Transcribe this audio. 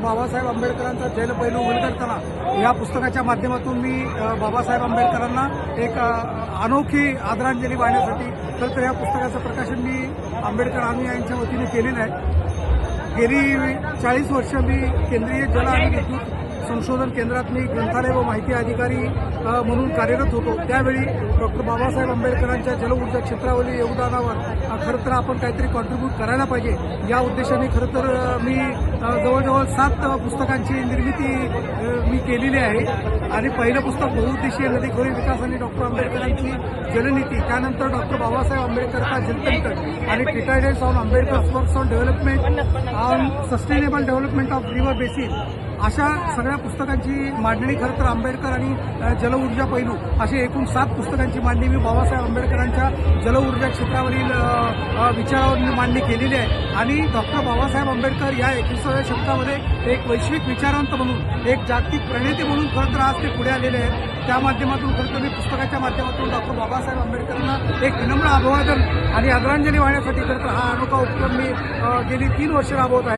बाबासाहेब आंबेडकरांचा जैलपैलू उलगडताना या पुस्तकाच्या माध्यमातून मी बाबासाहेब आंबेडकरांना एक अनोखी आदरांजली वाहण्यासाठी तर या पुस्तकाचं प्रकाशन मी आंबेडकर अनुयायांच्या वतीने केलेलं आहे। गेली 40 वर्ष मी केंद्रीय जल आणि विद्युत संशोधन केंद्रात मी ग्रंथालय व माहिती अधिकारी म्हणून कार्यरत होतो। त्यावेळी डॉक्टर बाबासाहेब आंबेडकरांच्या जलऊर्जा क्षेत्रावरील योगदानावर खरं तर आपण काहीतरी कॉन्ट्रीब्यूट करायला पाहिजे या उद्देशाने खरं तर मी जवळजवळ 7 पुस्तकांची निर्मिती मी केलेली आहे। आणि पहिलं पुस्तक बहुउद्देशीय नदीखोरी विकास आणि डॉक्टर आंबेडकरांची जलनीती, त्यानंतर डॉक्टर बाबासाहेब आंबेडकर का जलतंत्र आणि ट्रिटायडेंट्स on Ambedkar's works on development on sustainable development of river basin, अशा सगळ्या पुस्तकांची मांडणी खरं तर आंबेडकर आणि जलऊर्जा पैलू अशी एकूण 7 पुस्तकांची मांडणी मी बाबासाहेब आंबेडकरांच्या जलऊर्जा क्षेत्रावरील विचारावर मांडणी केलेली आहे। आणि डॉक्टर बाबासाहेब आंबेडकर या 21व्या शतकामध्ये एक वैश्विक विचारवंत म्हणून, एक जागतिक प्रणेते म्हणून खरं तर आज ते पुढे आलेले आहेत। त्या माध्यमातून खरं तर मी पुस्तकाच्या माध्यमातून डॉक्टर बाबासाहेब आंबेडकरांना एक विनम्र अभिवादन आणि आदरांजली वाहण्यासाठी खरं तर हा अनोखा उपक्रम मी गेली 3 वर्ष राबवत आहे।